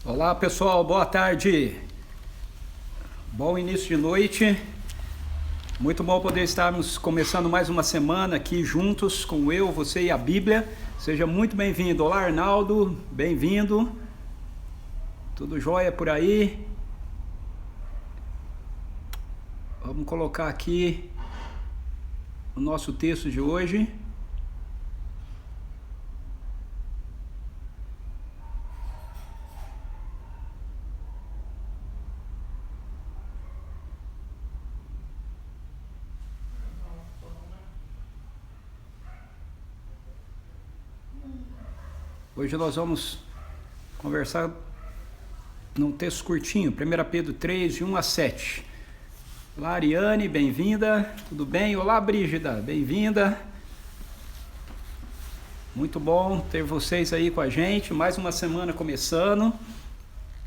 Olá pessoal, boa tarde, bom início de noite, muito bom poder estarmos começando mais uma semana aqui juntos com eu, você e a Bíblia. Seja muito bem-vindo. Olá Arnaldo, bem-vindo, tudo jóia por aí? Vamos colocar aqui o nosso texto de hoje. Hoje nós vamos conversar num texto curtinho, 1 Pedro 3, de 1 a 7. Olá Ariane, bem-vinda, tudo bem? Olá Brígida, bem-vinda. Muito bom ter vocês aí com a gente, mais uma semana começando.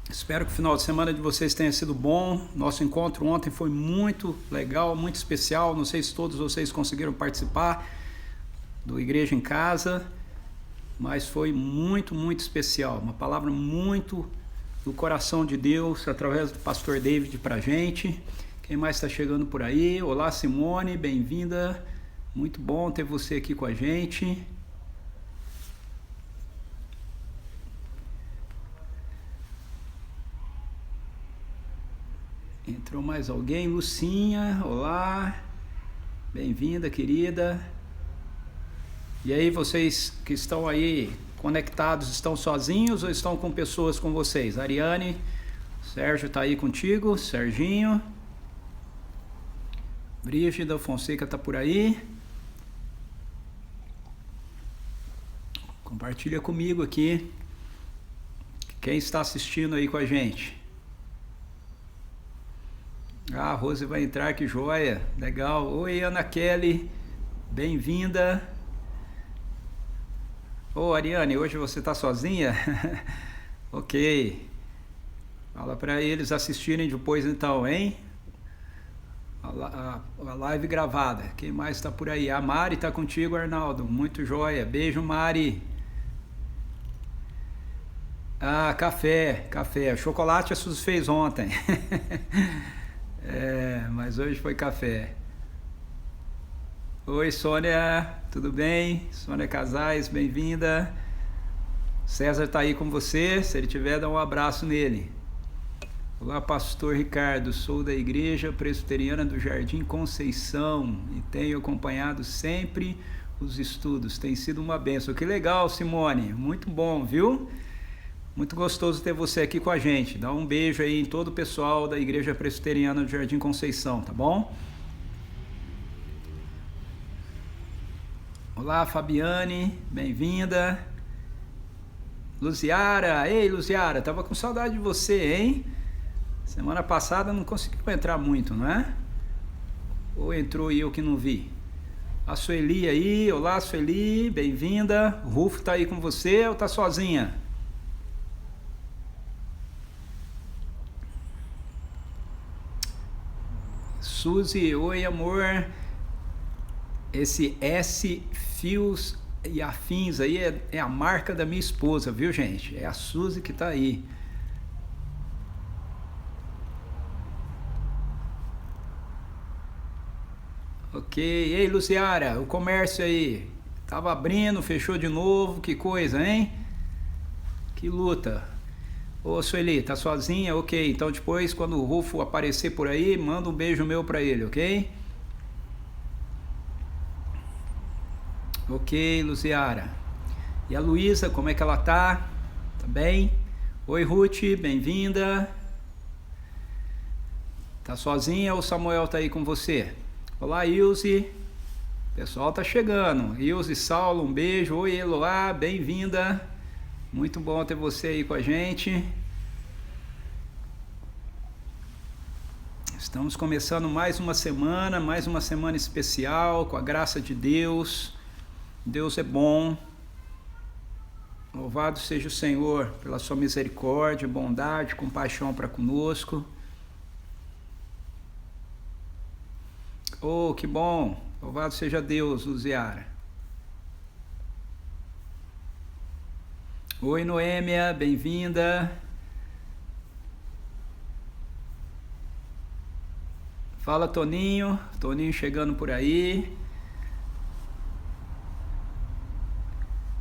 Espero que o final de semana de vocês tenha sido bom. Nosso encontro ontem foi muito legal, muito especial. Não sei se todos vocês conseguiram participar do Igreja em Casa, mas foi muito, muito especial. Uma palavra muito do coração de Deus, através do pastor David pra gente. Quem mais está chegando por aí? Olá Simone, bem-vinda. Muito bom ter você aqui com a gente. Entrou mais alguém? Lucinha, olá. Bem-vinda, querida. E aí, vocês que estão aí conectados, estão sozinhos ou estão com pessoas com vocês? Ariane, Sérgio está aí contigo, Serginho. Brígida Fonseca está por aí. Compartilha comigo aqui. Quem está assistindo aí com a gente? Ah, a Rose vai entrar, que joia. Legal. Oi, Ana Kelly. Bem-vinda. Ô Ariane, hoje você está sozinha? Ok. Fala para eles assistirem depois então, hein? A live gravada. Quem mais está por aí? A Mari está contigo, Arnaldo. Muito joia. Beijo, Mari. Ah, café. Chocolate a Suzy fez ontem. Mas hoje foi café. Oi, Sônia, tudo bem? Sônia Casais, bem-vinda. César está aí com você, se ele tiver, dá um abraço nele. Olá, pastor Ricardo, sou da Igreja Presbiteriana do Jardim Conceição e tenho acompanhado sempre os estudos, tem sido uma bênção. Que legal, Simone, muito bom, viu? Muito gostoso ter você aqui com a gente. Dá um beijo aí em todo o pessoal da Igreja Presbiteriana do Jardim Conceição, tá bom? Olá, Fabiane, bem-vinda. Luziara, ei Luziara, tava com saudade de você, hein? Semana passada não conseguiu entrar muito, não é? Ou entrou e eu que não vi? A Sueli aí, olá Sueli, bem-vinda. O Rufo tá aí com você ou tá sozinha? Suzy, oi amor. Esse S Fios e Afins aí é a marca da minha esposa, viu gente? É a Suzy que tá aí. Ok, ei Luciara, o comércio aí, tava abrindo, fechou de novo, que coisa, hein? Que luta. Ô Sueli, tá sozinha? Ok, então depois quando o Rufo aparecer por aí, manda um beijo meu pra ele, ok? Ok, Luziara. E a Luísa, como é que ela tá? Tá bem? Oi, Ruth, bem-vinda. Tá sozinha ou o Samuel tá aí com você? Olá, Ilse. O pessoal tá chegando. Ilse, Saulo, um beijo. Oi, Eloá, bem-vinda. Muito bom ter você aí com a gente. Estamos começando mais uma semana especial, com a graça de Deus. Deus é bom, louvado seja o Senhor pela sua misericórdia, bondade, compaixão para conosco. Oh, que bom, louvado seja Deus, Luziara. Oi Noêmia, bem-vinda. Fala, Toninho. Toninho chegando por aí.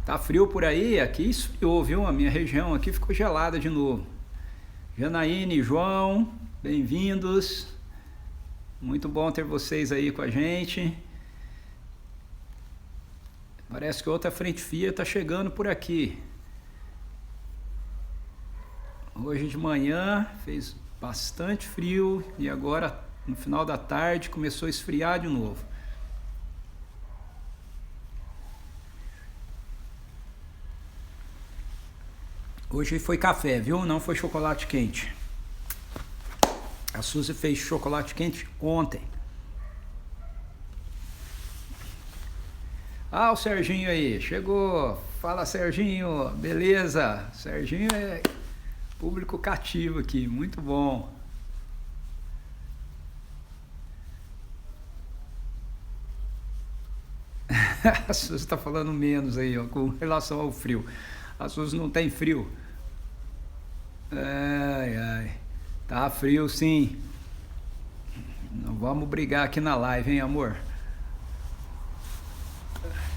Tá frio por aí? Aqui esfriou, viu? A minha região aqui ficou gelada de novo. Janaíne, João, bem-vindos. Muito bom ter vocês aí com a gente. Parece que outra frente fria está chegando por aqui. Hoje de manhã fez bastante frio e agora no final da tarde começou a esfriar de novo. Hoje foi café, viu? Não foi chocolate quente. A Suzy fez chocolate quente ontem. Ah, o Serginho aí, chegou. Fala, Serginho, beleza? Serginho é público cativo aqui, muito bom. A Suzy está falando menos aí, ó, com relação ao frio. A Suzy não tem frio. Ai, ai. Tá frio sim. Não vamos brigar aqui na live, hein, amor?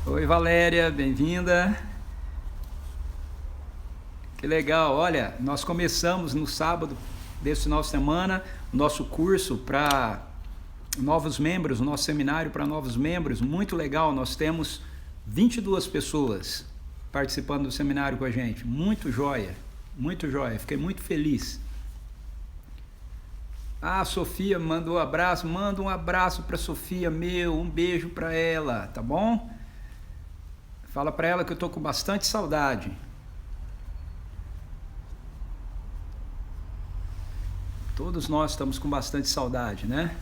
Oi, Valéria, bem-vinda. Que legal, olha, nós começamos no sábado desse final de semana o nosso curso para novos membros, o nosso seminário para novos membros, muito legal, nós temos 22 pessoas participando do seminário com a gente, muito joia, fiquei muito feliz. Ah, a Sofia mandou um abraço, manda um abraço para Sofia, um beijo para ela, tá bom? Fala para ela que eu tô com bastante saudade. Todos nós estamos com bastante saudade, né?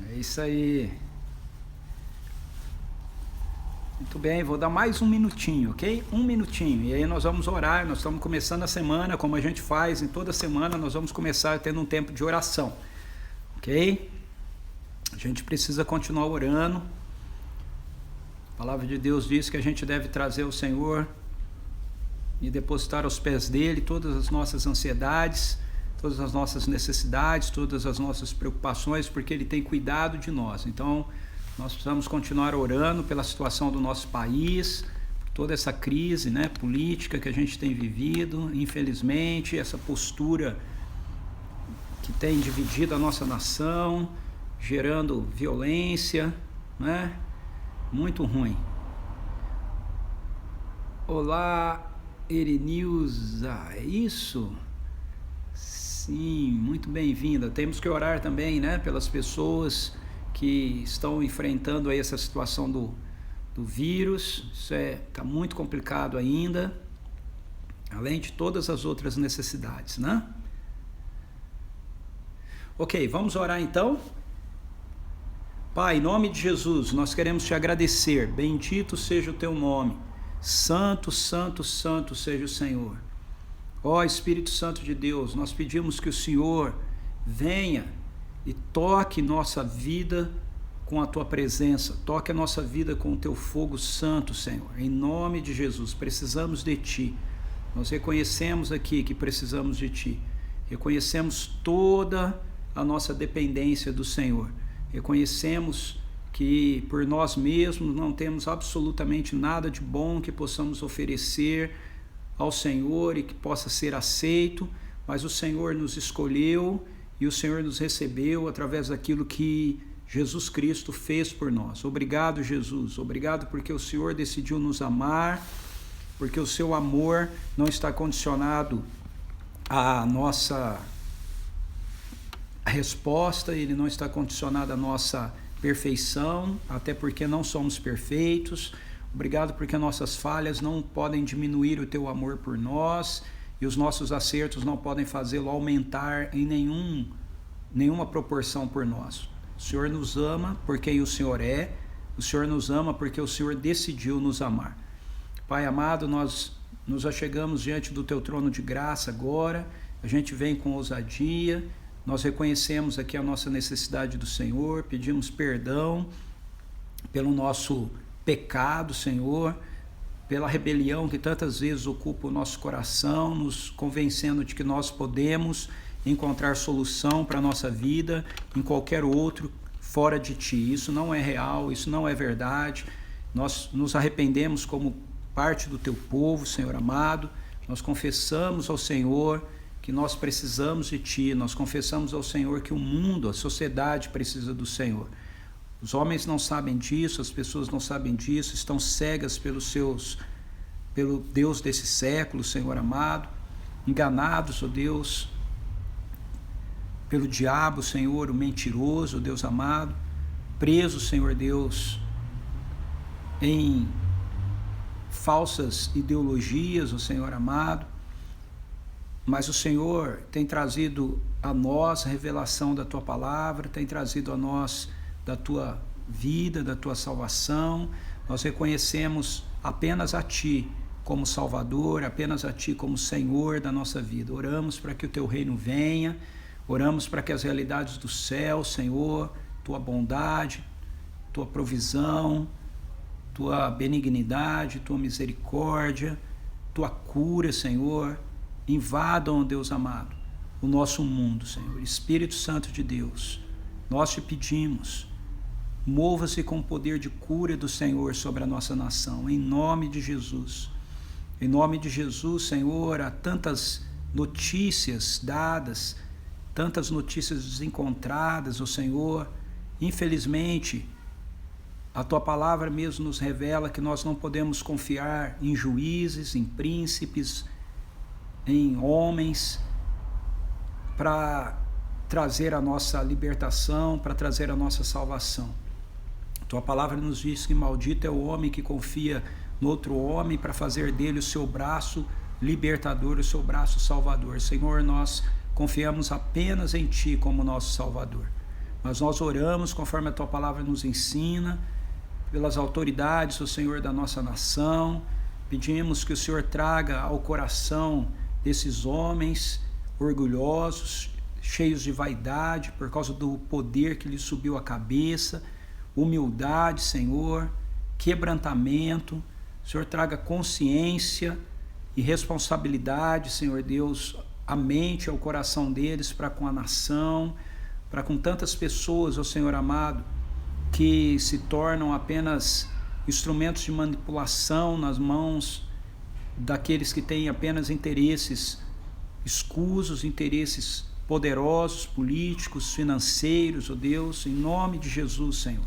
É isso aí. Muito bem, vou dar mais um minutinho, ok? Um minutinho. E aí nós vamos orar, nós estamos começando a semana, como a gente faz em toda semana, nós vamos começar tendo um tempo de oração, ok? A gente precisa continuar orando. A palavra de Deus diz que a gente deve trazer ao Senhor e depositar aos pés dele todas as nossas ansiedades, todas as nossas necessidades, todas as nossas preocupações, porque ele tem cuidado de nós. Então, nós precisamos continuar orando pela situação do nosso país, por toda essa crise, né, política que a gente tem vivido, infelizmente, essa postura que tem dividido a nossa nação, gerando violência, né? Muito ruim. Olá, Erenilza, é isso? Sim, muito bem-vinda. Temos que orar também, né, pelas pessoas que estão enfrentando aí essa situação do vírus. Isso tá muito complicado ainda, além de todas as outras necessidades, né? Ok, vamos orar então? Pai, em nome de Jesus, nós queremos te agradecer. Bendito seja o teu nome. Santo, santo, santo seja o Senhor. Ó Espírito Santo de Deus, nós pedimos que o Senhor venha e toque nossa vida com a tua presença, toque a nossa vida com o teu fogo santo, Senhor. Em nome de Jesus, precisamos de ti. Nós reconhecemos aqui que precisamos de ti. Reconhecemos toda a nossa dependência do Senhor. Reconhecemos que por nós mesmos não temos absolutamente nada de bom que possamos oferecer ao Senhor e que possa ser aceito, mas o Senhor nos escolheu e o Senhor nos recebeu através daquilo que Jesus Cristo fez por nós. Obrigado, Jesus. Obrigado porque o Senhor decidiu nos amar, porque o seu amor não está condicionado à nossa resposta, ele não está condicionado à nossa perfeição, até porque não somos perfeitos. Obrigado porque nossas falhas não podem diminuir o teu amor por nós e os nossos acertos não podem fazê-lo aumentar em nenhuma proporção por nós. O Senhor nos ama por quem o Senhor é, o Senhor nos ama porque o Senhor decidiu nos amar. Pai amado, nós nos achegamos diante do teu trono de graça agora, a gente vem com ousadia. Nós reconhecemos aqui a nossa necessidade do Senhor, pedimos perdão pelo nosso pecado, Senhor, pela rebelião que tantas vezes ocupa o nosso coração, nos convencendo de que nós podemos encontrar solução para a nossa vida em qualquer outro fora de Ti. Isso não é real, isso não é verdade. Nós nos arrependemos como parte do Teu povo, Senhor amado. Nós confessamos ao Senhor que nós precisamos de Ti. Nós confessamos ao Senhor que o mundo, a sociedade precisa do Senhor. Os homens não sabem disso, as pessoas não sabem disso, estão cegas pelo Deus desse século, Senhor amado, enganados, ó Deus, pelo diabo, Senhor, o mentiroso, ó Deus amado, presos, Senhor Deus, em falsas ideologias, ó Senhor amado, mas o Senhor tem trazido a nós a revelação da Tua palavra, tem trazido a nós da Tua vida, da Tua salvação. Nós reconhecemos apenas a Ti como Salvador, apenas a Ti como Senhor da nossa vida. Oramos para que o Teu reino venha, oramos para que as realidades do céu, Senhor, Tua bondade, Tua provisão, Tua benignidade, Tua misericórdia, Tua cura, Senhor, invadam, Deus amado, o nosso mundo, Senhor. Espírito Santo de Deus, nós Te pedimos, mova-se com o poder de cura do Senhor sobre a nossa nação, em nome de Jesus. Em nome de Jesus, Senhor, há tantas notícias dadas, tantas notícias desencontradas, ó Senhor. Infelizmente, a Tua palavra mesmo nos revela que nós não podemos confiar em juízes, em príncipes, em homens, para trazer a nossa libertação, para trazer a nossa salvação. Tua palavra nos diz que maldito é o homem que confia no outro homem para fazer dele o seu braço libertador, o seu braço salvador. Senhor, nós confiamos apenas em Ti como nosso Salvador, mas nós oramos conforme a Tua palavra nos ensina, pelas autoridades, o Senhor, da nossa nação. Pedimos que o Senhor traga ao coração desses homens orgulhosos, cheios de vaidade por causa do poder que lhes subiu à cabeça, humildade, Senhor, quebrantamento. O Senhor traga consciência e responsabilidade, Senhor Deus, a mente, ao coração deles para com a nação, para com tantas pessoas, ó Senhor amado, que se tornam apenas instrumentos de manipulação nas mãos daqueles que têm apenas interesses escusos, interesses poderosos, políticos, financeiros, ó Deus. Em nome de Jesus, Senhor,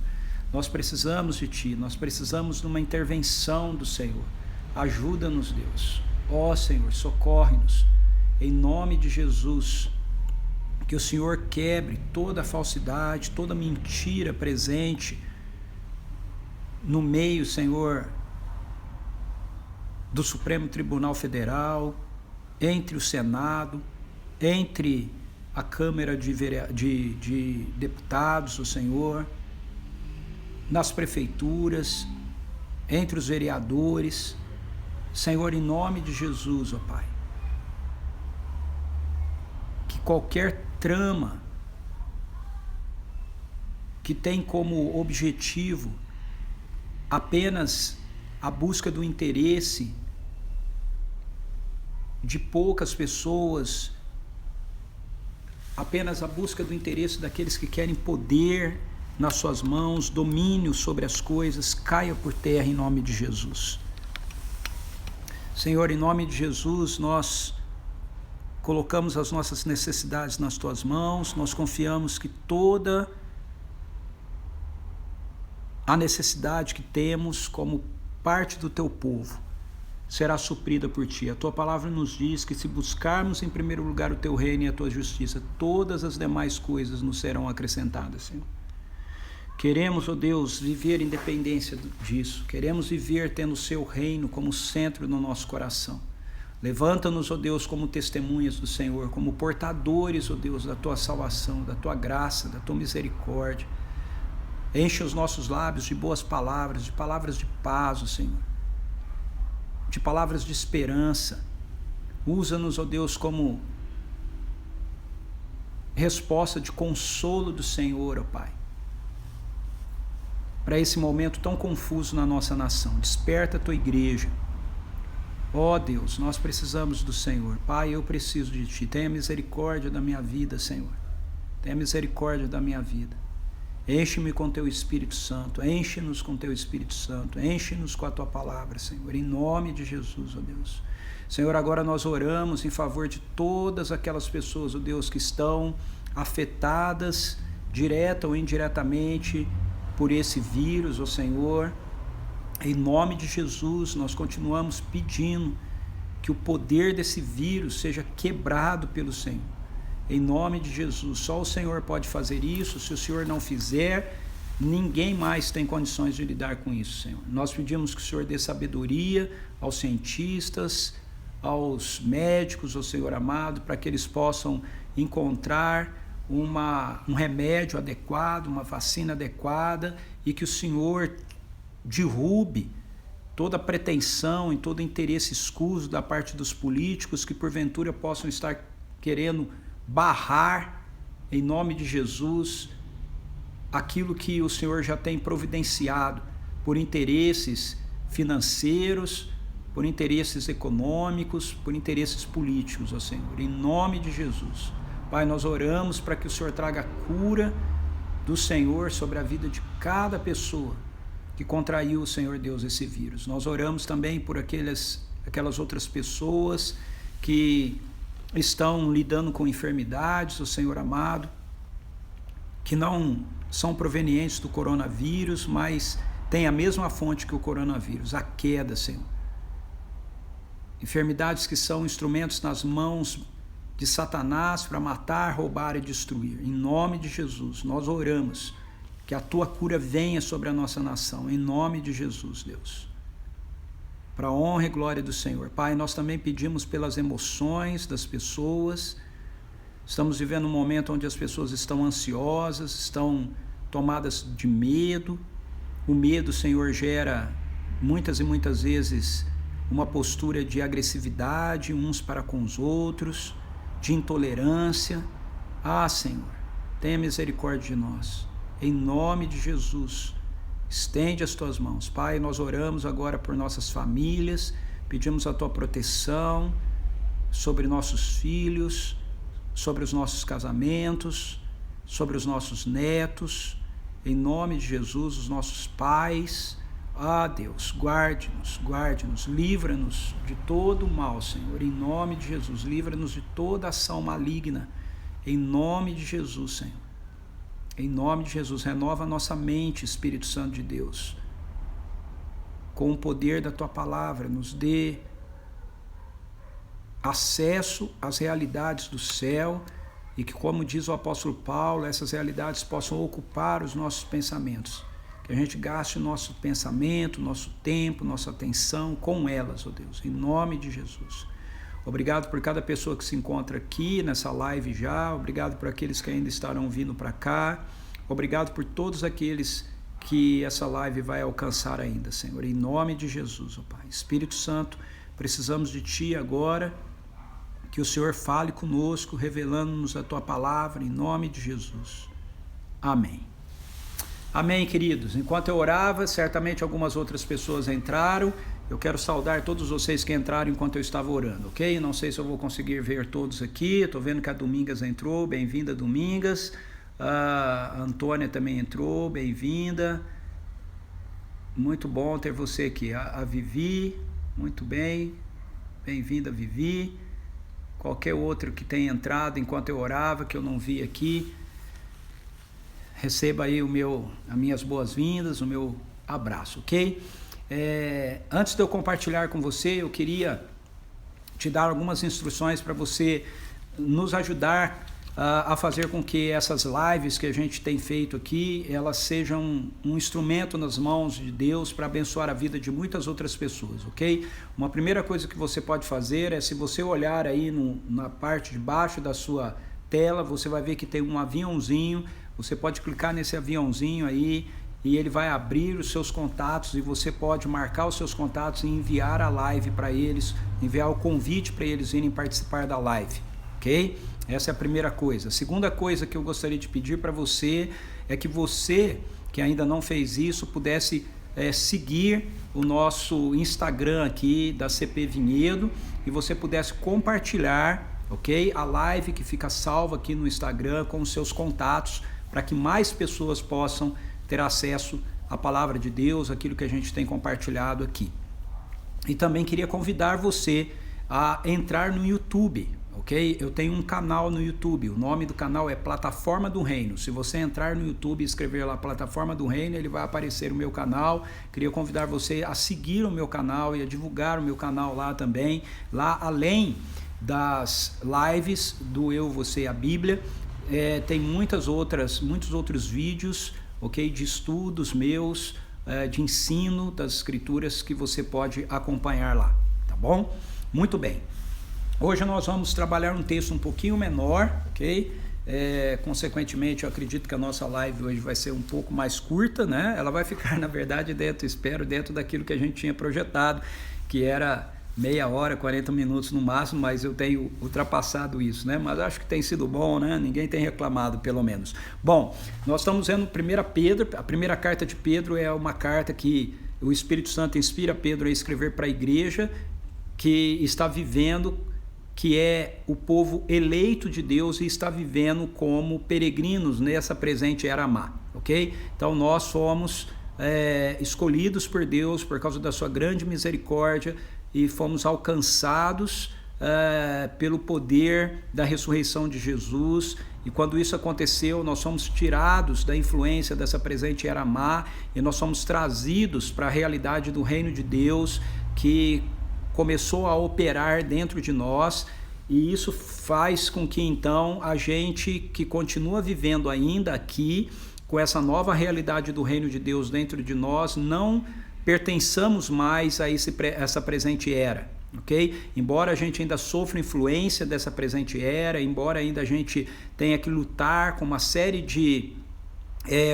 nós precisamos de Ti, nós precisamos de uma intervenção do Senhor. Ajuda-nos, Deus. Ó Senhor, socorre-nos. Em nome de Jesus, que o Senhor quebre toda a falsidade, toda mentira presente no meio, Senhor, do Supremo Tribunal Federal, entre o Senado, entre a Câmara de Deputados, o Senhor, nas prefeituras, entre os vereadores. Senhor, em nome de Jesus, ó Pai, que qualquer trama que tem como objetivo apenas a busca do interesse de poucas pessoas, apenas a busca do interesse daqueles que querem poder nas suas mãos, domínio sobre as coisas, caia por terra em nome de Jesus. Senhor, em nome de Jesus, nós colocamos as nossas necessidades nas Tuas mãos, nós confiamos que toda a necessidade que temos como parte do Teu povo será suprida por Ti. A Tua palavra nos diz que se buscarmos em primeiro lugar o Teu reino e a Tua justiça, todas as demais coisas nos serão acrescentadas, Senhor. Queremos, ó Deus, viver em dependência disso, queremos viver tendo o Seu reino como centro no nosso coração. Levanta-nos, ó Deus, como testemunhas do Senhor, como portadores, ó Deus, da Tua salvação, da Tua graça, da Tua misericórdia. Enche os nossos lábios de boas palavras, de palavras de paz, ó Senhor, de palavras de esperança. Usa-nos, ó Deus, como resposta de consolo do Senhor, ó Pai, para esse momento tão confuso na nossa nação. Desperta a Tua igreja, Ó Deus, nós precisamos do Senhor. Pai, eu preciso de Ti. Tenha misericórdia da minha vida, Senhor. Tenha misericórdia da minha vida. Enche-me com Teu Espírito Santo. Enche-nos com Teu Espírito Santo. Enche-nos com a Tua palavra, Senhor. Em nome de Jesus, ó Deus. Senhor, agora nós oramos em favor de todas aquelas pessoas, ó Deus, que estão afetadas, direta ou indiretamente, por esse vírus, ó Senhor. Em nome de Jesus, nós continuamos pedindo que o poder desse vírus seja quebrado pelo Senhor. Em nome de Jesus, só o Senhor pode fazer isso. Se o Senhor não fizer, ninguém mais tem condições de lidar com isso, Senhor. Nós pedimos que o Senhor dê sabedoria aos cientistas, aos médicos, ó Senhor amado, para que eles possam encontrar um remédio adequado, uma vacina adequada, e que o Senhor derrube toda pretensão e todo interesse escuso da parte dos políticos que porventura possam estar querendo barrar, em nome de Jesus, aquilo que o Senhor já tem providenciado por interesses financeiros, por interesses econômicos, por interesses políticos, ó Senhor, em nome de Jesus. Pai, nós oramos para que o Senhor traga a cura do Senhor sobre a vida de cada pessoa que contraiu, Senhor Deus, esse vírus. Nós oramos também por aquelas outras pessoas que estão lidando com enfermidades, o Senhor amado, que não são provenientes do coronavírus, mas têm a mesma fonte que o coronavírus, a queda, Senhor. Enfermidades que são instrumentos nas mãos de Satanás para matar, roubar e destruir. Em nome de Jesus, nós oramos que a Tua cura venha sobre a nossa nação, em nome de Jesus, Deus. Para a honra e glória do Senhor. Pai, nós também pedimos pelas emoções das pessoas. Estamos vivendo um momento onde as pessoas estão ansiosas, estão tomadas de medo. O medo, Senhor, gera muitas e muitas vezes uma postura de agressividade uns para com os outros, de intolerância. Ah, Senhor, tenha misericórdia de nós. Em nome de Jesus, estende as Tuas mãos. Pai, nós oramos agora por nossas famílias, pedimos a Tua proteção sobre nossos filhos, sobre os nossos casamentos, sobre os nossos netos, em nome de Jesus, os nossos pais. Ah, Deus, guarde-nos, livra-nos de todo o mal, Senhor, em nome de Jesus, livra-nos de toda ação maligna, em nome de Jesus, Senhor. Em nome de Jesus, renova a nossa mente, Espírito Santo de Deus, com o poder da Tua palavra, nos dê acesso às realidades do céu e que, como diz o apóstolo Paulo, essas realidades possam ocupar os nossos pensamentos, que a gente gaste o nosso pensamento, nosso tempo, nossa atenção com elas, ó Deus, em nome de Jesus. Obrigado por cada pessoa que se encontra aqui nessa live já, obrigado por aqueles que ainda estarão vindo para cá, obrigado por todos aqueles que essa live vai alcançar ainda, Senhor, em nome de Jesus, ó Pai. Espírito Santo, precisamos de Ti agora, que o Senhor fale conosco, revelando-nos a Tua palavra, em nome de Jesus. Amém. Amém, queridos. Enquanto eu orava, certamente algumas outras pessoas entraram. Eu quero saudar todos vocês que entraram enquanto eu estava orando, ok? Não sei se eu vou conseguir ver todos aqui. Estou vendo que a Domingas entrou. Bem-vinda, Domingas. A Antônia também entrou. Bem-vinda. Muito bom ter você aqui. A Vivi, muito bem. Bem-vinda, Vivi. Qualquer outro que tenha entrado enquanto eu orava, que eu não vi aqui, receba aí as minhas boas-vindas, o meu abraço, ok? Antes de eu compartilhar com você, eu queria te dar algumas instruções para você nos ajudar a fazer com que essas lives que a gente tem feito aqui, elas sejam um instrumento nas mãos de Deus para abençoar a vida de muitas outras pessoas, ok? Uma primeira coisa que você pode fazer é, se você olhar aí na parte de baixo da sua tela, você vai ver que tem um aviãozinho. Você pode clicar nesse aviãozinho aí e ele vai abrir os seus contatos e você pode marcar os seus contatos e enviar a live para eles, enviar o convite para eles irem participar da live, ok? Essa é a primeira coisa. A segunda coisa que eu gostaria de pedir para você é que você, que ainda não fez isso, pudesse seguir o nosso Instagram aqui da CP Vinhedo e você pudesse compartilhar, ok? A live que fica salva aqui no Instagram com os seus contatos, para que mais pessoas possam ter acesso à palavra de Deus, aquilo que a gente tem compartilhado aqui. E também queria convidar você a entrar no YouTube, ok? Eu tenho um canal no YouTube, o nome do canal é Plataforma do Reino. Se você entrar no YouTube e escrever lá Plataforma do Reino, ele vai aparecer o meu canal. Queria convidar você a seguir o meu canal e a divulgar o meu canal lá também. Lá, além das lives do Eu, Você e a Bíblia, tem muitos outros vídeos, ok? De estudos meus, de ensino das escrituras que você pode acompanhar lá, tá bom? Muito bem. Hoje nós vamos trabalhar um texto um pouquinho menor, ok? Consequentemente, eu acredito que a nossa live hoje vai ser um pouco mais curta, né? Ela vai ficar, na verdade, dentro daquilo que a gente tinha projetado, que era meia hora, 40 minutos no máximo, mas eu tenho ultrapassado isso, né? Mas acho que tem sido bom, né? Ninguém tem reclamado, pelo menos. Bom, nós estamos vendo 1 Pedro, a primeira carta de Pedro é uma carta que o Espírito Santo inspira Pedro a escrever para a igreja que está vivendo, que é o povo eleito de Deus e está vivendo como peregrinos nessa presente era má, ok? Então nós somos escolhidos por Deus por causa da sua grande misericórdia e fomos alcançados pelo poder da ressurreição de Jesus, e quando isso aconteceu, nós somos tirados da influência dessa presente era má e nós somos trazidos para a realidade do reino de Deus, que começou a operar dentro de nós, e isso faz com que então a gente que continua vivendo ainda aqui, com essa nova realidade do reino de Deus dentro de nós, não pertençamos mais a essa presente era, ok? Embora a gente ainda sofra influência dessa presente era, embora ainda a gente tenha que lutar com uma série de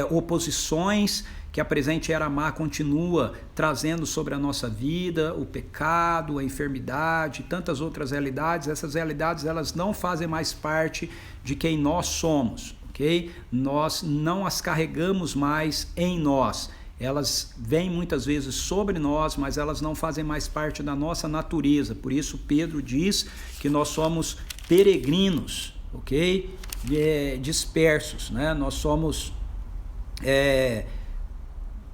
oposições que a presente era má continua trazendo sobre a nossa vida, o pecado, a enfermidade, tantas outras realidades. Essas realidades, elas não fazem mais parte de quem nós somos, ok? Nós não as carregamos mais em nós. Elas vêm muitas vezes sobre nós, mas elas não fazem mais parte da nossa natureza. Por isso Pedro diz que nós somos peregrinos, ok? Dispersos, né? Nós somos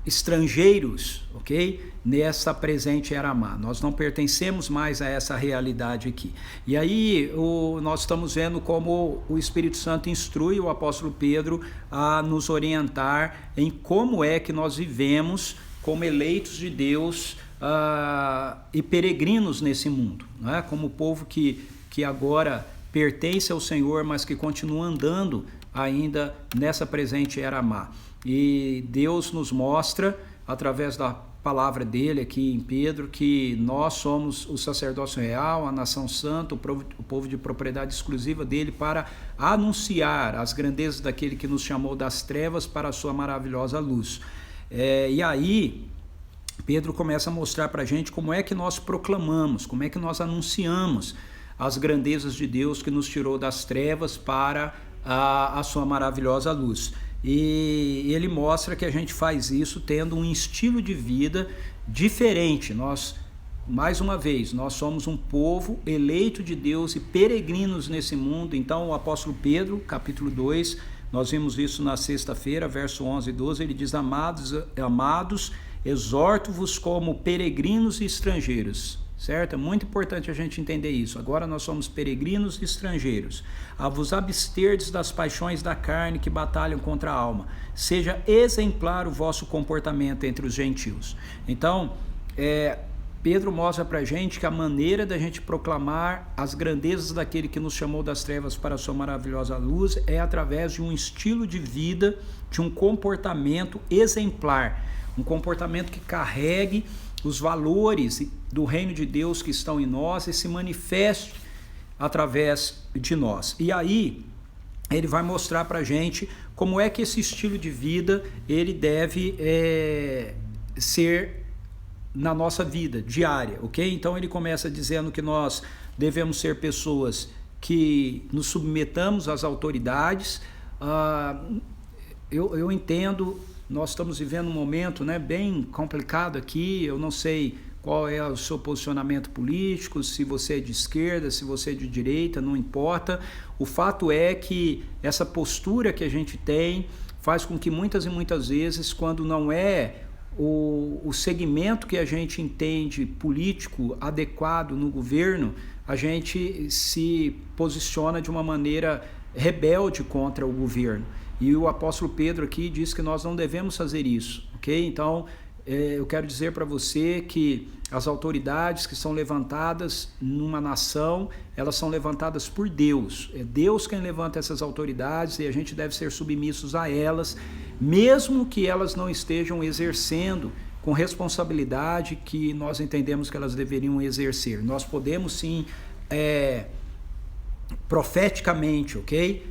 estrangeiros, ok? Nessa presente era má. Nós não pertencemos mais a essa realidade aqui. E aí nós estamos vendo como o Espírito Santo instrui o apóstolo Pedro a nos orientar em como é que nós vivemos como eleitos de Deus e peregrinos nesse mundo, né? Como povo que agora pertence ao Senhor, mas que continua andando ainda nessa presente era má. E Deus nos mostra, através da palavra dele aqui em Pedro, que nós somos o sacerdócio real, a nação santa, o povo de propriedade exclusiva dele, para anunciar as grandezas daquele que nos chamou das trevas para a sua maravilhosa luz. E aí Pedro começa a mostrar para a gente como é que nós proclamamos, como é que nós anunciamos as grandezas de Deus que nos tirou das trevas para a sua maravilhosa luz. E ele mostra que a gente faz isso tendo um estilo de vida diferente. Nós, mais uma vez, nós somos um povo eleito de Deus e peregrinos nesse mundo. Então o apóstolo Pedro, capítulo 2, nós vimos isso na sexta-feira, verso 11 e 12, ele diz: Amados, exorto-vos como peregrinos e estrangeiros. Certo? É muito importante a gente entender isso. Agora nós somos peregrinos e estrangeiros. A vos absterdes das paixões da carne que batalham contra a alma. Seja exemplar o vosso comportamento entre os gentios. Então, Pedro mostra para a gente que a maneira da gente proclamar as grandezas daquele que nos chamou das trevas para a sua maravilhosa luz é através de um estilo de vida, de um comportamento exemplar. Um comportamento que carregue os valores do reino de Deus que estão em nós e se manifeste através de nós. E aí ele vai mostrar para a gente como é que esse estilo de vida ele deve ser na nossa vida diária, ok? Então ele começa dizendo que nós devemos ser pessoas que nos submetamos às autoridades. Eu entendo nós estamos vivendo um momento, né, bem complicado aqui. Eu não sei qual é o seu posicionamento político, se você é de esquerda, se você é de direita, não importa. O fato é que essa postura que a gente tem faz com que muitas e muitas vezes, quando não é o segmento que a gente entende político adequado no governo, a gente se posiciona de uma maneira rebelde contra o governo. E o apóstolo Pedro aqui diz que nós não devemos fazer isso, ok? Então, eu quero dizer para você que as autoridades que são levantadas numa nação, elas são levantadas por Deus. É Deus quem levanta essas autoridades e a gente deve ser submissos a elas, mesmo que elas não estejam exercendo com responsabilidade que nós entendemos que elas deveriam exercer. Nós podemos sim, profeticamente, ok?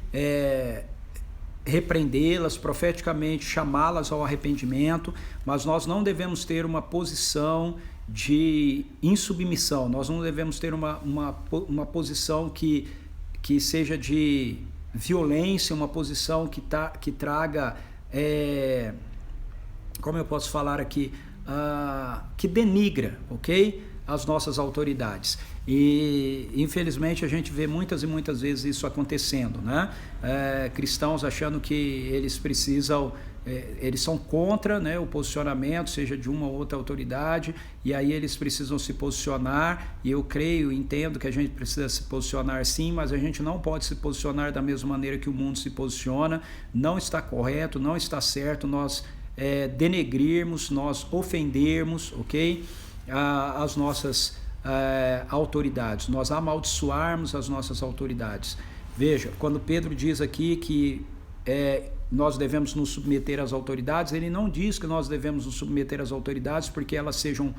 Repreendê-las, profeticamente chamá-las ao arrependimento, mas nós não devemos ter uma posição de insubmissão, nós não devemos ter uma posição que seja de violência, uma posição que traga, como eu posso falar aqui, que denigra, ok? As nossas autoridades. E infelizmente a gente vê muitas e muitas vezes isso acontecendo, né? Cristãos achando que eles precisam, eles são contra, né, o posicionamento, seja de uma ou outra autoridade, e aí eles precisam se posicionar, e eu creio, entendo que a gente precisa se posicionar sim, mas a gente não pode se posicionar da mesma maneira que o mundo se posiciona. Não está correto, não está certo nós denegrirmos, nós ofendermos, ok? As nossas autoridades, nós amaldiçoarmos as nossas autoridades. Veja, quando Pedro diz aqui que nós devemos nos submeter às autoridades, ele não diz que nós devemos nos submeter às autoridades porque elas sejam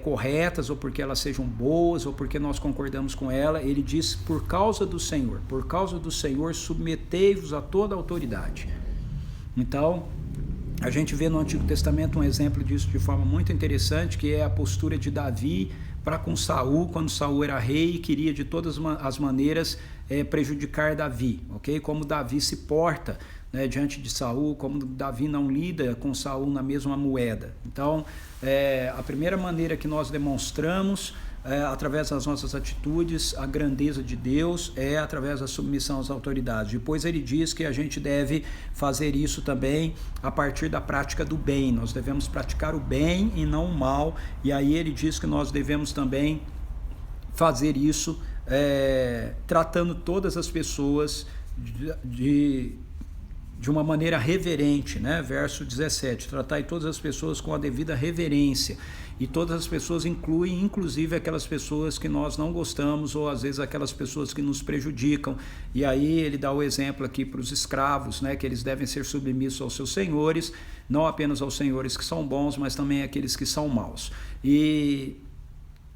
corretas, ou porque elas sejam boas, ou porque nós concordamos com ela. Ele diz: por causa do Senhor, submetei-vos a toda a autoridade. Então, a gente vê no Antigo Testamento um exemplo disso de forma muito interessante, que é a postura de Davi para com Saul, quando Saul era rei e queria de todas as maneiras prejudicar Davi, ok? Como Davi se porta, né, diante de Saul, como Davi não lida com Saul na mesma moeda. Então, a primeira maneira que nós demonstramos, através das nossas atitudes, a grandeza de Deus é através da submissão às autoridades. Depois ele diz que a gente deve fazer isso também a partir da prática do bem. Nós devemos praticar o bem e não o mal. E aí ele diz que nós devemos também fazer isso tratando todas as pessoas de uma maneira reverente, né? Verso 17, tratai todas as pessoas com a devida reverência. E todas as pessoas incluem, inclusive, aquelas pessoas que nós não gostamos, ou às vezes aquelas pessoas que nos prejudicam. E aí ele dá o exemplo aqui para os escravos, né, que eles devem ser submissos aos seus senhores, não apenas aos senhores que são bons, mas também àqueles que são maus. E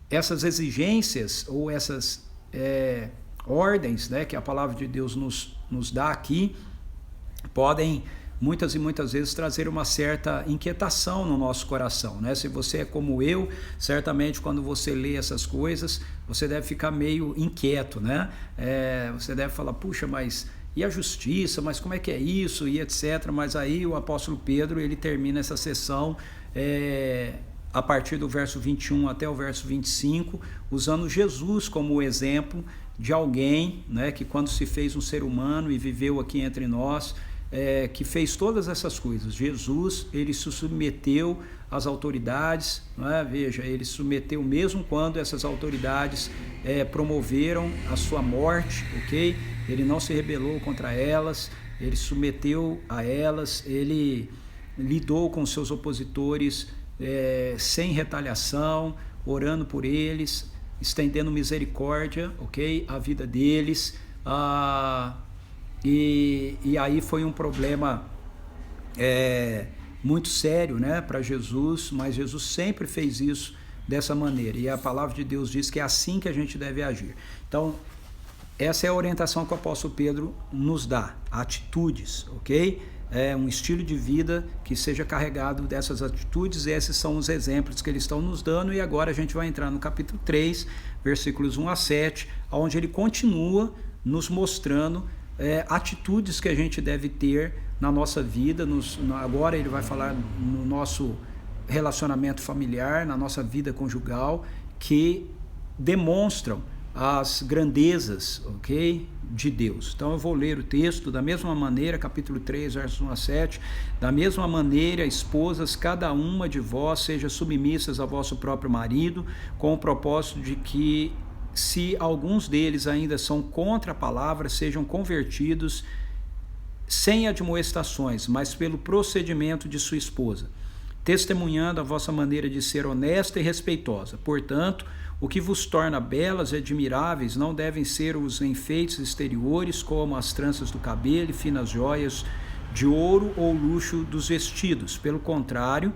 essas exigências, ou essas ordens, né, que a palavra de Deus nos dá aqui, podem muitas e muitas vezes trazer uma certa inquietação no nosso coração, né? Se você é como eu, certamente quando você lê essas coisas, você deve ficar meio inquieto, né? Você deve falar: puxa, mas e a justiça? Mas como é que é isso? E etc. Mas aí o apóstolo Pedro, ele termina essa sessão a partir do verso 21 até o verso 25, usando Jesus como exemplo de alguém, né, que quando se fez um ser humano e viveu aqui entre nós, que fez todas essas coisas. Jesus, ele se submeteu às autoridades, né? Veja, ele se submeteu mesmo quando essas autoridades promoveram a sua morte, ok? Ele não se rebelou contra elas, ele se submeteu a elas, ele lidou com seus opositores sem retaliação, orando por eles, estendendo misericórdia, ok? A vida deles. E aí foi um problema muito sério, né, para Jesus, mas Jesus sempre fez isso dessa maneira, e a palavra de Deus diz que é assim que a gente deve agir. Então, essa é a orientação que o apóstolo Pedro nos dá, atitudes, ok? Um estilo de vida que seja carregado dessas atitudes. Esses são os exemplos que eles estão nos dando, e agora a gente vai entrar no capítulo 3, versículos 1 a 7, onde ele continua nos mostrando atitudes que a gente deve ter na nossa vida, agora ele vai falar no nosso relacionamento familiar, na nossa vida conjugal, que demonstram as grandezas, ok, de Deus. Então eu vou ler o texto da mesma maneira, capítulo 3, versos 1 a 7, da mesma maneira, esposas, cada uma de vós seja submissas a vosso próprio marido, com o propósito de que, se alguns deles ainda são contra a palavra, sejam convertidos sem admoestações, mas pelo procedimento de sua esposa, testemunhando a vossa maneira de ser honesta e respeitosa. Portanto, o que vos torna belas e admiráveis não devem ser os enfeites exteriores, como as tranças do cabelo e finas joias de ouro ou luxo dos vestidos. Pelo contrário,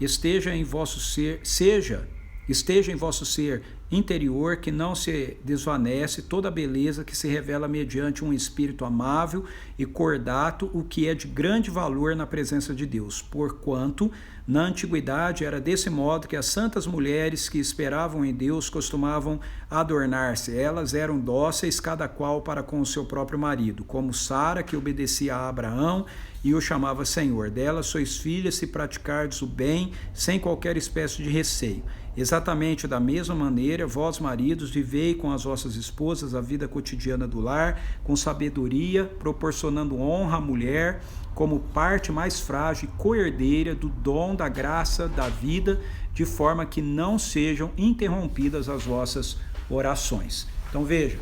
esteja em vosso ser interior, que não se desvanece, toda a beleza que se revela mediante um espírito amável e cordato, o que é de grande valor na presença de Deus. Porquanto, na antiguidade, era desse modo que as santas mulheres que esperavam em Deus costumavam adornar-se. Elas eram dóceis, cada qual para com o seu próprio marido, como Sara, que obedecia a Abraão e o chamava Senhor. Delas sois filhas, se praticardes o bem, sem qualquer espécie de receio. Exatamente da mesma maneira, vós, maridos, vivei com as vossas esposas a vida cotidiana do lar, com sabedoria, proporcionando honra à mulher como parte mais frágil e coerdeira do dom da graça da vida, de forma que não sejam interrompidas as vossas orações. Então veja,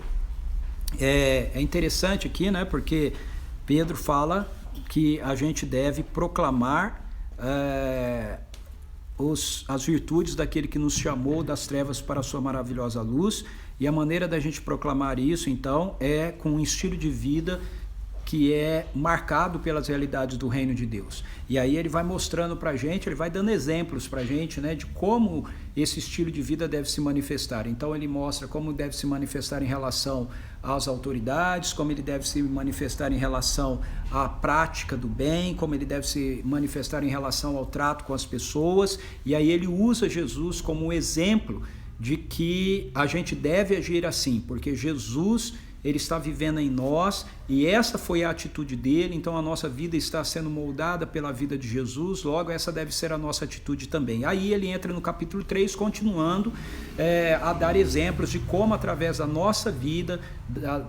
é interessante aqui, né, porque Pedro fala que a gente deve proclamar as virtudes daquele que nos chamou das trevas para a sua maravilhosa luz, e a maneira da gente proclamar isso, então, é com um estilo de vida que é marcado pelas realidades do reino de Deus. E aí ele vai mostrando para a gente, ele vai dando exemplos para a gente, né, de como esse estilo de vida deve se manifestar. Então ele mostra como deve se manifestar em relação às autoridades, como ele deve se manifestar em relação à prática do bem, como ele deve se manifestar em relação ao trato com as pessoas. E aí ele usa Jesus como um exemplo de que a gente deve agir assim, porque Jesus, ele está vivendo em nós, e essa foi a atitude dele. Então a nossa vida está sendo moldada pela vida de Jesus, logo essa deve ser a nossa atitude também. Aí ele entra no capítulo 3, continuando a dar exemplos de como, através da nossa vida,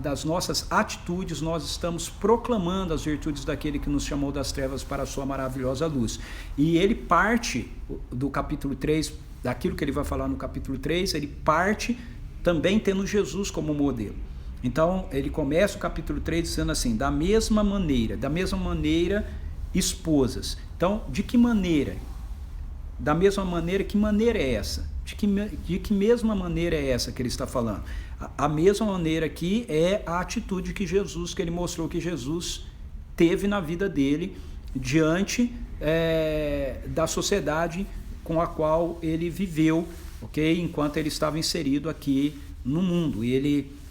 das nossas atitudes, nós estamos proclamando as virtudes daquele que nos chamou das trevas para a sua maravilhosa luz. E ele parte do capítulo 3, daquilo que ele vai falar no capítulo 3, ele parte também tendo Jesus como modelo. Então, ele começa o capítulo 3 dizendo assim, da mesma maneira, esposas. Então, de que maneira? Da mesma maneira, que maneira é essa? De que mesma maneira é essa que ele está falando? A mesma maneira aqui é a atitude que ele mostrou que Jesus teve na vida dele, diante da sociedade com a qual ele viveu, ok? Enquanto ele estava inserido aqui no mundo. E ele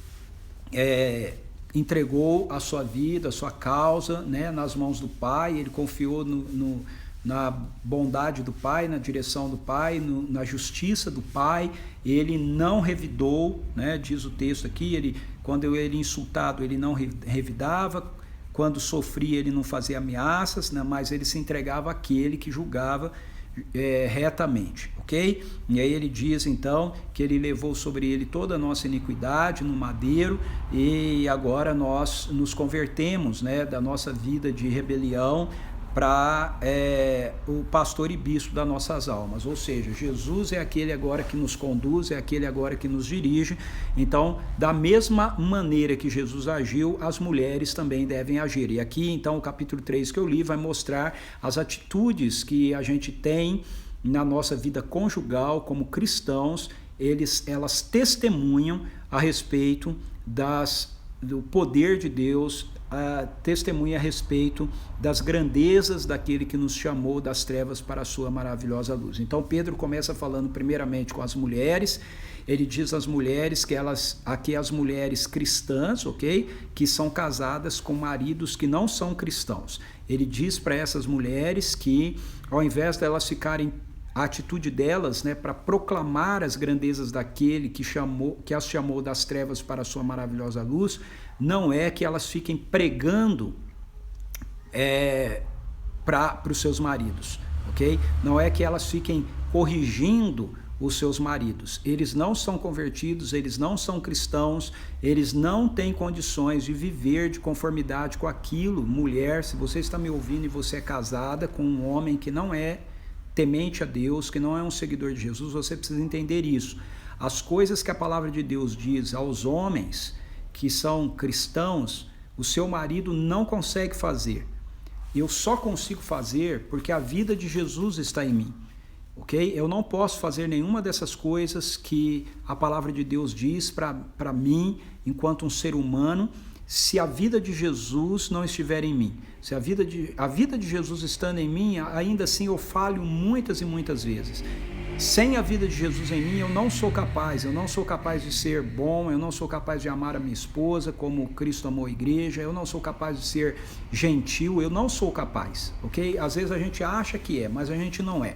entregou a sua vida, a sua causa, né, nas mãos do Pai. Ele confiou na bondade do Pai, na direção do Pai, na justiça do Pai. Ele não revidou, né, diz o texto aqui, quando ele insultado, ele não revidava, quando sofria, ele não fazia ameaças, né, mas ele se entregava àquele que julgava retamente, ok? E aí ele diz então que ele levou sobre ele toda a nossa iniquidade no madeiro, e agora nós nos convertemos, né, da nossa vida de rebelião para o pastor e bispo das nossas almas. Ou seja, Jesus é aquele agora que nos conduz, é aquele agora que nos dirige. Então, da mesma maneira que Jesus agiu, as mulheres também devem agir. E aqui, então, o capítulo 3 que eu li vai mostrar as atitudes que a gente tem na nossa vida conjugal como cristãos. Elas testemunham a respeito do poder de Deus, testemunha a respeito das grandezas daquele que nos chamou das trevas para a sua maravilhosa luz. Então Pedro começa falando primeiramente com as mulheres. Ele diz às mulheres que aqui as mulheres cristãs, ok? Que são casadas com maridos que não são cristãos. Ele diz para essas mulheres que, ao invés delas ficarem, a atitude delas, né, para proclamar as grandezas daquele que as chamou das trevas para a sua maravilhosa luz, não é que elas fiquem pregando para os seus maridos, ok? Não é que elas fiquem corrigindo os seus maridos. Eles não são convertidos, eles não são cristãos, eles não têm condições de viver de conformidade com aquilo. Mulher, se você está me ouvindo e você é casada com um homem que não é temente a Deus, que não é um seguidor de Jesus, você precisa entender isso. As coisas que a palavra de Deus diz aos homens que são cristãos, o seu marido não consegue fazer. Eu só consigo fazer porque a vida de Jesus está em mim. Ok? Eu não posso fazer nenhuma dessas coisas que a palavra de Deus diz para mim, enquanto um ser humano, se a vida de Jesus não estiver em mim. Se a vida de Jesus estando em mim, ainda assim eu falho muitas e muitas vezes. Sem a vida de Jesus em mim, eu não sou capaz de ser bom, eu não sou capaz de amar a minha esposa como Cristo amou a igreja, eu não sou capaz de ser gentil, eu não sou capaz, ok? Às vezes a gente acha que é, mas a gente não é.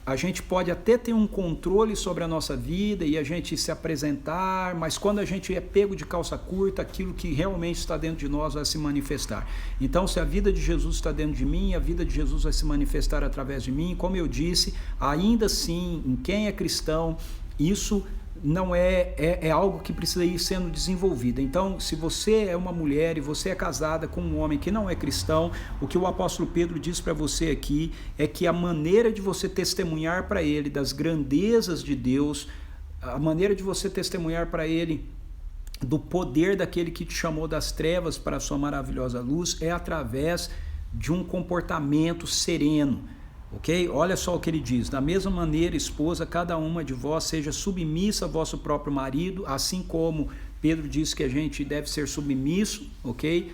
A gente pode até ter um controle sobre a nossa vida e a gente se apresentar, mas quando a gente é pego de calça curta, aquilo que realmente está dentro de nós vai se manifestar. Então, se a vida de Jesus está dentro de mim, a vida de Jesus vai se manifestar através de mim. Como eu disse, ainda assim, em quem é cristão, isso não é algo que precisa ir sendo desenvolvido. Então, se você é uma mulher e você é casada com um homem que não é cristão, o que o apóstolo Pedro diz para você aqui é que a maneira de você testemunhar para ele das grandezas de Deus, a maneira de você testemunhar para ele do poder daquele que te chamou das trevas para a sua maravilhosa luz é através de um comportamento sereno. Ok? Olha só o que ele diz: da mesma maneira, esposa, cada uma de vós seja submissa ao vosso próprio marido, assim como Pedro diz que a gente deve ser submisso, ok?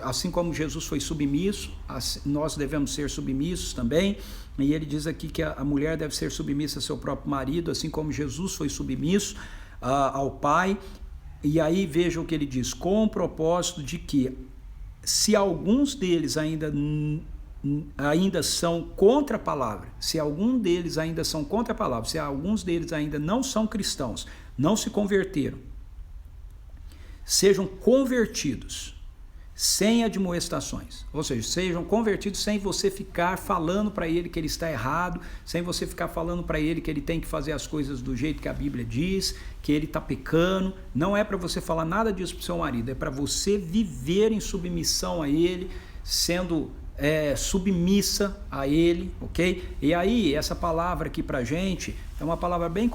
Assim como Jesus foi submisso, nós devemos ser submissos também. E ele diz aqui que a mulher deve ser submissa ao seu próprio marido, assim como Jesus foi submisso ao Pai. E aí veja o que ele diz: com o propósito de que, se alguns deles ainda são contra a palavra, se alguns deles ainda são contra a palavra, se alguns deles ainda não são cristãos, não se converteram, sejam convertidos sem admoestações, ou seja, sejam convertidos sem você ficar falando para ele que ele está errado, sem você ficar falando para ele que ele tem que fazer as coisas do jeito que a Bíblia diz, que ele está pecando. Não é para você falar nada disso para o seu marido, é para você viver em submissão a ele, sendo submissa a ele, ok? E aí, essa palavra aqui pra gente é uma palavra bem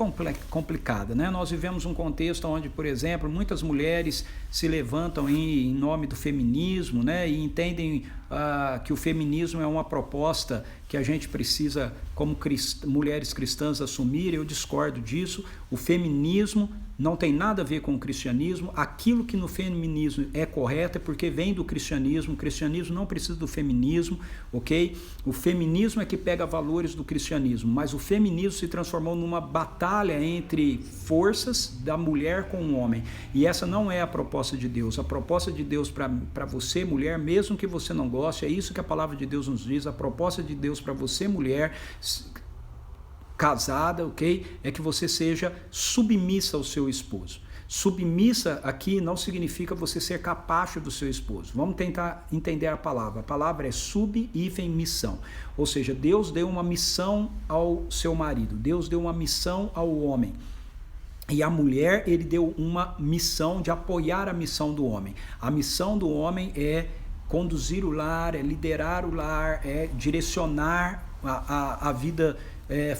complicada, né? Nós vivemos um contexto onde, por exemplo, muitas mulheres se levantam em nome do feminismo, né? E entendem que o feminismo é uma proposta que a gente precisa, como mulheres cristãs, assumir. Eu discordo disso. O feminismo não tem nada a ver com o cristianismo. Aquilo que no feminismo é correto é porque vem do cristianismo. O cristianismo não precisa do feminismo, ok? O feminismo é que pega valores do cristianismo, mas o feminismo se transformou numa batalha entre forças da mulher com o homem. E essa não é a proposta de Deus. A proposta de Deus para você, mulher, mesmo que você não goste, é isso que a palavra de Deus nos diz. A proposta de Deus para você, mulher casada, ok? É que você seja submissa ao seu esposo. Submissa aqui não significa você ser capacho do seu esposo. Vamos tentar entender a palavra. A palavra é sub-missão. Ou seja, Deus deu uma missão ao seu marido. Deus deu uma missão ao homem. E a mulher, ele deu uma missão de apoiar a missão do homem. A missão do homem é conduzir o lar, é liderar o lar, é direcionar a vida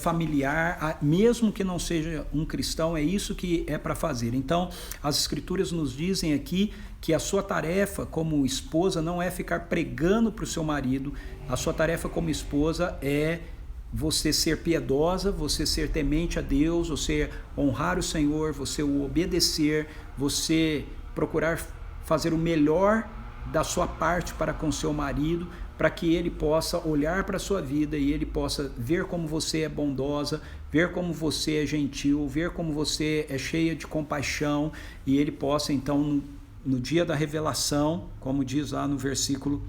familiar, mesmo que não seja um cristão, é isso que é para fazer. Então, as escrituras nos dizem aqui que a sua tarefa como esposa não é ficar pregando para o seu marido. A sua tarefa como esposa é você ser piedosa, você ser temente a Deus, você honrar o Senhor, você o obedecer, você procurar fazer o melhor da sua parte para com seu marido, para que ele possa olhar para a sua vida e ele possa ver como você é bondosa, ver como você é gentil, ver como você é cheia de compaixão, e ele possa então no dia da revelação, como diz lá no versículo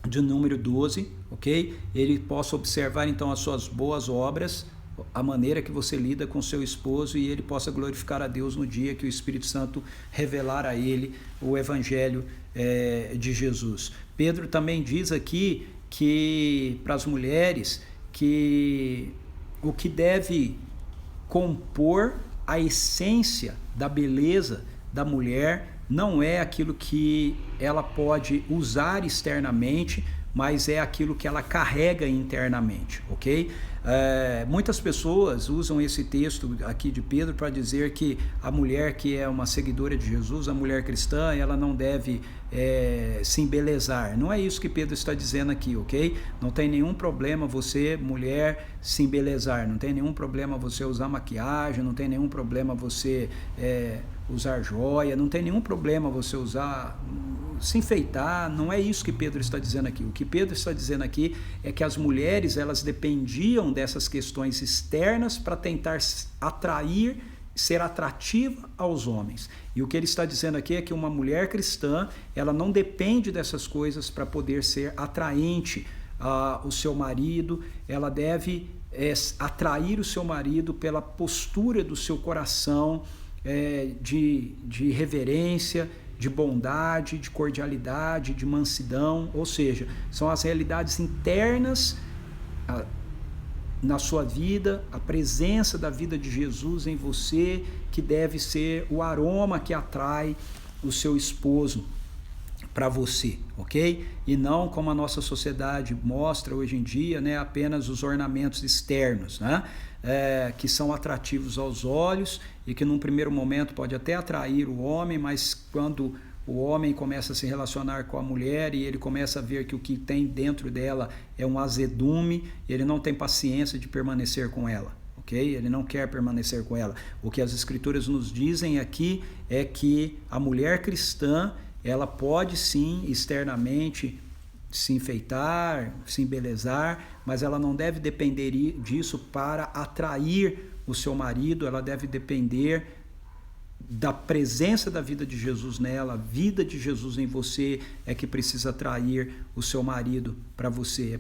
de número 12, ok? Ele possa observar então as suas boas obras, a maneira que você lida com seu esposo e ele possa glorificar a Deus no dia que o Espírito Santo revelar a ele o Evangelho de Jesus. Pedro também diz aqui que para as mulheres que o que deve compor a essência da beleza da mulher não é aquilo que ela pode usar externamente, mas é aquilo que ela carrega internamente, ok? Muitas pessoas usam esse texto aqui de Pedro para dizer que a mulher que é uma seguidora de Jesus, a mulher cristã, ela não deve se embelezar. Não é isso que Pedro está dizendo aqui, ok? Não tem nenhum problema você, mulher, se embelezar, não tem nenhum problema você usar maquiagem, não tem nenhum problema você usar joia, não tem nenhum problema você usar, se enfeitar. Não é isso que Pedro está dizendo aqui. O que Pedro está dizendo aqui é que as mulheres, elas dependiam dessas questões externas para tentar atrair, ser atrativa aos homens. E o que ele está dizendo aqui é que uma mulher cristã, ela não depende dessas coisas para poder ser atraente ao seu marido. Ela deve atrair o seu marido pela postura do seu coração, de reverência, de bondade, de cordialidade, de mansidão. Ou seja, são as realidades internas na sua vida, a presença da vida de Jesus em você, que deve ser o aroma que atrai o seu esposo para você, ok? E não como a nossa sociedade mostra hoje em dia, né, apenas os ornamentos externos, né? Que são atrativos aos olhos e que num primeiro momento pode até atrair o homem, mas quando o homem começa a se relacionar com a mulher e ele começa a ver que o que tem dentro dela é um azedume, ele não tem paciência de permanecer com ela, ok? Ele não quer permanecer com ela. O que as Escrituras nos dizem aqui é que a mulher cristã, ela pode sim externamente se enfeitar, se embelezar, mas ela não deve depender disso para atrair o seu marido. Ela deve depender da presença da vida de Jesus nela. A vida de Jesus em você é que precisa atrair o seu marido para você.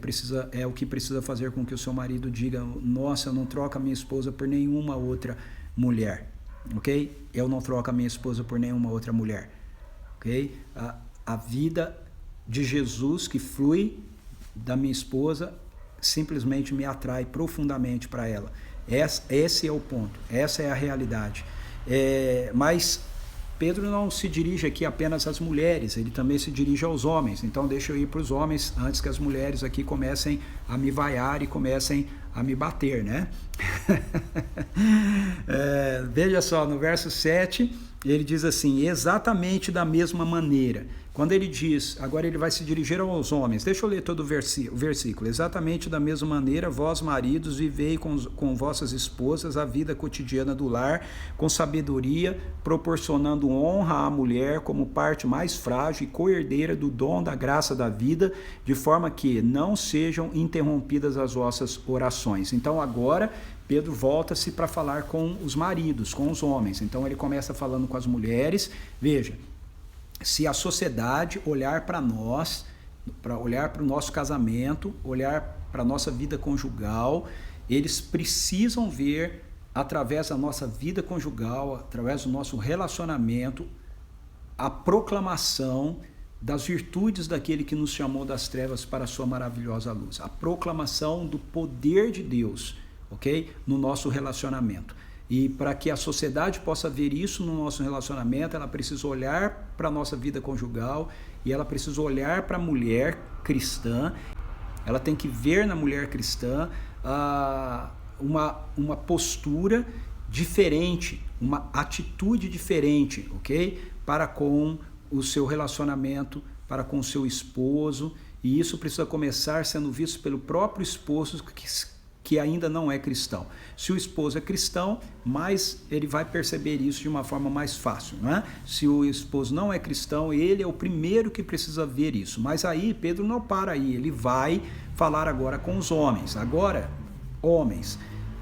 É o que precisa fazer com que o seu marido diga: nossa, eu não troco a minha esposa por nenhuma outra mulher, ok? Eu não troco a minha esposa por nenhuma outra mulher, ok? A vida de Jesus que flui da minha esposa simplesmente me atrai profundamente para ela. Esse é o ponto, essa é a realidade. Mas Pedro não se dirige aqui apenas às mulheres, ele também se dirige aos homens. Então deixa eu ir para os homens antes que as mulheres aqui comecem a me vaiar e comecem a me bater, né? Veja só, no verso 7, ele diz assim: exatamente da mesma maneira. Quando ele diz, agora ele vai se dirigir aos homens, deixa eu ler todo o versículo. Exatamente da mesma maneira, vós maridos, vivei com vossas esposas a vida cotidiana do lar, com sabedoria, proporcionando honra à mulher como parte mais frágil e co-herdeira do dom da graça da vida, de forma que não sejam interrompidas as vossas orações. Então agora Pedro volta-se para falar com os maridos, com os homens. Então ele começa falando com as mulheres. Veja, se a sociedade olhar para nós, para olhar para o nosso casamento, olhar para a nossa vida conjugal, eles precisam ver, através da nossa vida conjugal, através do nosso relacionamento, a proclamação das virtudes daquele que nos chamou das trevas para a sua maravilhosa luz. A proclamação do poder de Deus, ok? No nosso relacionamento. E para que a sociedade possa ver isso no nosso relacionamento, ela precisa olhar para a nossa vida conjugal e ela precisa olhar para a mulher cristã. Ela tem que ver na mulher cristã uma postura diferente, uma atitude diferente, ok? Para com o seu relacionamento, para com o seu esposo. E isso precisa começar sendo visto pelo próprio esposo que ainda não é cristão. Se o esposo é cristão, mais ele vai perceber isso de uma forma mais fácil, não é? Se o esposo não é cristão, ele é o primeiro que precisa ver isso. Mas aí Pedro não para aí, ele vai falar agora com os homens. Agora, homens,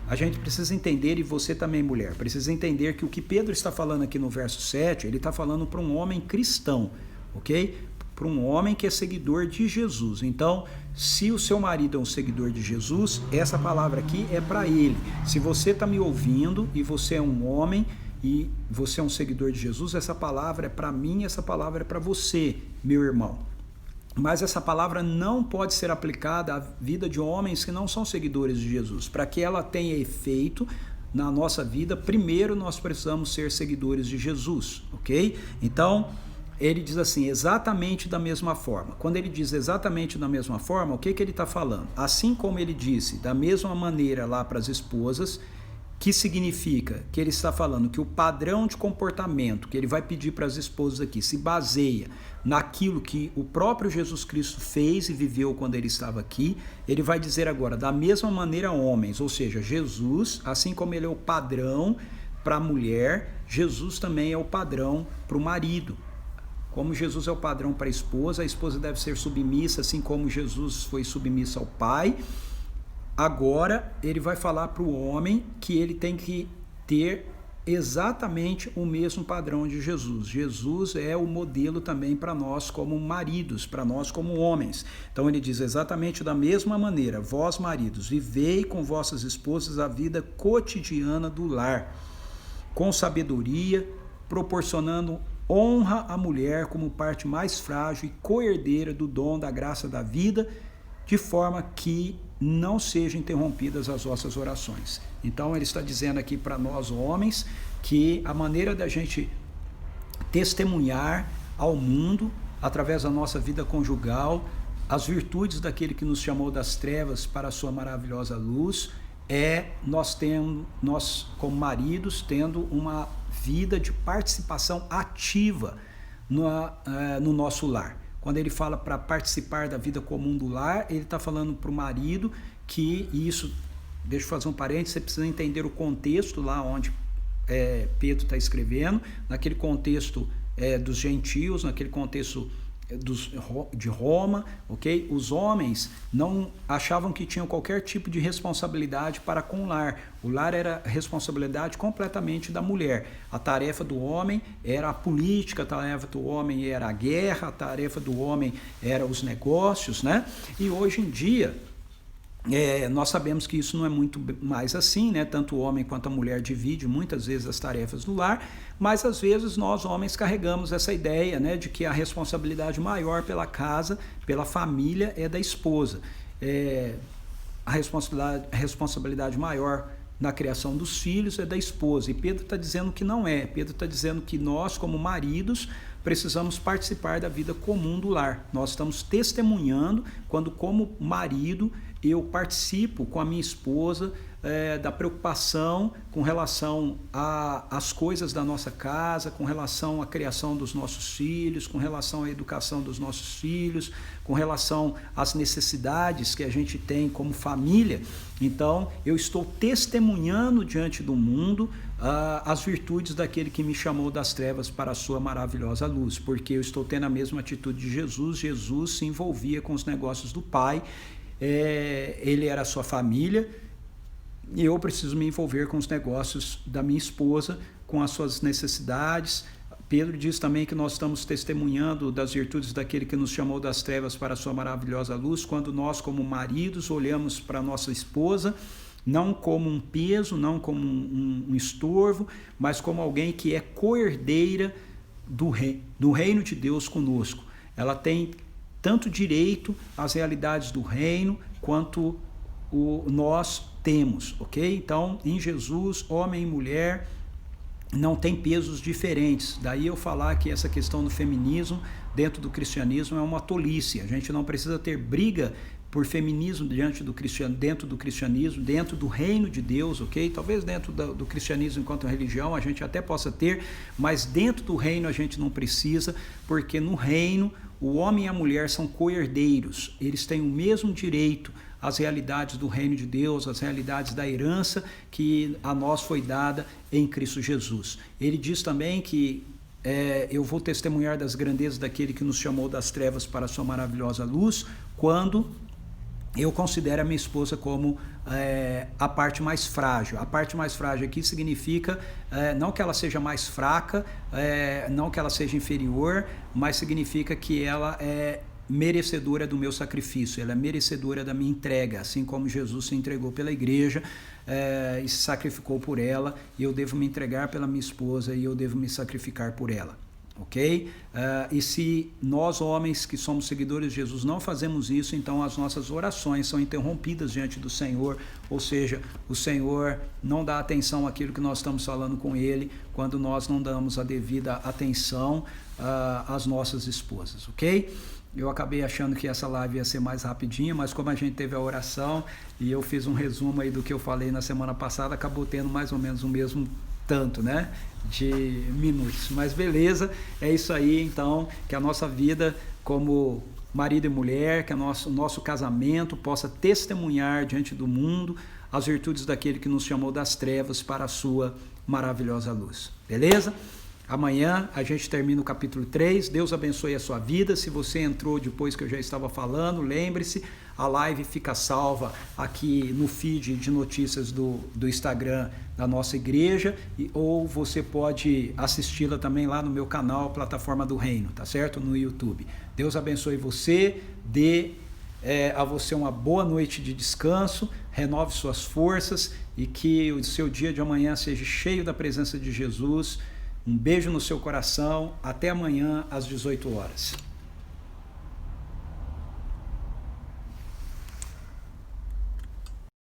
a gente precisa entender, e você também, mulher, precisa entender que o que Pedro está falando aqui no verso 7, ele está falando para um homem cristão, ok? para um homem que é seguidor de Jesus. Então, se o seu marido é um seguidor de Jesus, essa palavra aqui é para ele. Se você está me ouvindo e você é um homem e você é um seguidor de Jesus, essa palavra é para mim, essa palavra é para você, meu irmão. Mas essa palavra não pode ser aplicada à vida de homens que não são seguidores de Jesus. Para que ela tenha efeito na nossa vida, primeiro nós precisamos ser seguidores de Jesus, ok? Então, ele diz assim, exatamente da mesma forma. Quando ele diz exatamente da mesma forma, o que ele está falando? Assim como ele disse, da mesma maneira lá para as esposas, que significa que ele está falando que o padrão de comportamento que ele vai pedir para as esposas aqui se baseia naquilo que o próprio Jesus Cristo fez e viveu quando ele estava aqui. Ele vai dizer agora, da mesma maneira homens, ou seja, Jesus, assim como ele é o padrão para a mulher, Jesus também é o padrão para o marido. Como Jesus é o padrão para a esposa deve ser submissa, assim como Jesus foi submisso ao Pai. Agora, ele vai falar para o homem que ele tem que ter exatamente o mesmo padrão de Jesus. Jesus é o modelo também para nós como maridos, para nós como homens. Então, ele diz exatamente da mesma maneira, vós maridos, vivei com vossas esposas a vida cotidiana do lar, com sabedoria, proporcionando honra à mulher como parte mais frágil e coerdeira do dom da graça da vida, de forma que não sejam interrompidas as vossas orações. Então ele está dizendo aqui para nós homens que a maneira da gente testemunhar ao mundo, através da nossa vida conjugal, as virtudes daquele que nos chamou das trevas para a sua maravilhosa luz, nós como maridos tendo uma vida de participação ativa no nosso lar. Quando ele fala para participar da vida comum do lar, ele está falando para o marido que isso, deixa eu fazer um parênteses, você precisa entender o contexto lá onde Pedro está escrevendo, naquele contexto dos gentios, naquele contexto de Roma, ok? Os homens não achavam que tinham qualquer tipo de responsabilidade para com o lar. O lar era responsabilidade completamente da mulher. A tarefa do homem era a política, a tarefa do homem era a guerra, a tarefa do homem era os negócios, né? E hoje em dia, nós sabemos que isso não é muito mais assim, né? Tanto o homem quanto a mulher dividem muitas vezes as tarefas do lar, mas às vezes nós homens carregamos essa ideia, né, de que a responsabilidade maior pela casa, pela família é da esposa. A responsabilidade maior na criação dos filhos é da esposa. E Pedro está dizendo que não é. Pedro está dizendo que nós, como maridos, precisamos participar da vida comum do lar. Nós estamos testemunhando quando, como marido, eu participo com a minha esposa da preocupação com relação às coisas da nossa casa, com relação à criação dos nossos filhos, com relação à educação dos nossos filhos, com relação às necessidades que a gente tem como família. Então, eu estou testemunhando diante do mundo as virtudes daquele que me chamou das trevas para a sua maravilhosa luz, porque eu estou tendo a mesma atitude de Jesus. Jesus se envolvia com os negócios do Pai, ele era a sua família, e eu preciso me envolver com os negócios da minha esposa, com as suas necessidades. Pedro diz também que nós estamos testemunhando das virtudes daquele que nos chamou das trevas para a sua maravilhosa luz, quando nós, como maridos, olhamos para a nossa esposa, não como um peso, não como um estorvo, mas como alguém que é coerdeira do reino de Deus conosco. Ela tem tanto direito às realidades do reino, quanto nós temos, ok? Então, em Jesus, homem e mulher não tem pesos diferentes. Daí eu falar que essa questão do feminismo dentro do cristianismo é uma tolice. A gente não precisa ter briga por feminismo dentro do cristianismo, dentro do reino de Deus, ok? Talvez dentro do cristianismo enquanto religião a gente até possa ter, mas dentro do reino a gente não precisa, porque no reino o homem e a mulher são coerdeiros, eles têm o mesmo direito às realidades do reino de Deus, às realidades da herança que a nós foi dada em Cristo Jesus. Ele diz também que eu vou testemunhar das grandezas daquele que nos chamou das trevas para a sua maravilhosa luz, quando eu considero a minha esposa como a parte mais frágil. A parte mais frágil aqui significa não que ela seja mais fraca, não que ela seja inferior, mas significa que ela é merecedora do meu sacrifício, ela é merecedora da minha entrega, assim como Jesus se entregou pela igreja e se sacrificou por ela, e eu devo me entregar pela minha esposa e eu devo me sacrificar por ela. Ok? E se nós homens que somos seguidores de Jesus não fazemos isso, então as nossas orações são interrompidas diante do Senhor, ou seja, o Senhor não dá atenção àquilo que nós estamos falando com Ele, quando nós não damos a devida atenção às nossas esposas, ok? Eu acabei achando que essa live ia ser mais rapidinha, mas como a gente teve a oração e eu fiz um resumo aí do que eu falei na semana passada, acabou tendo mais ou menos o mesmo tanto, né, de minutos. Mas beleza, é isso aí então, que a nossa vida como marido e mulher, que o nosso casamento possa testemunhar diante do mundo as virtudes daquele que nos chamou das trevas para a sua maravilhosa luz. Beleza? Amanhã a gente termina o capítulo 3, Deus abençoe a sua vida. Se você entrou depois que eu já estava falando, lembre-se, a live fica salva aqui no feed de notícias do Instagram da nossa igreja, ou você pode assisti-la também lá no meu canal, Plataforma do Reino, tá certo? No YouTube. Deus abençoe você, dê a você uma boa noite de descanso, renove suas forças e que o seu dia de amanhã seja cheio da presença de Jesus. Um beijo no seu coração, até amanhã às 18 horas.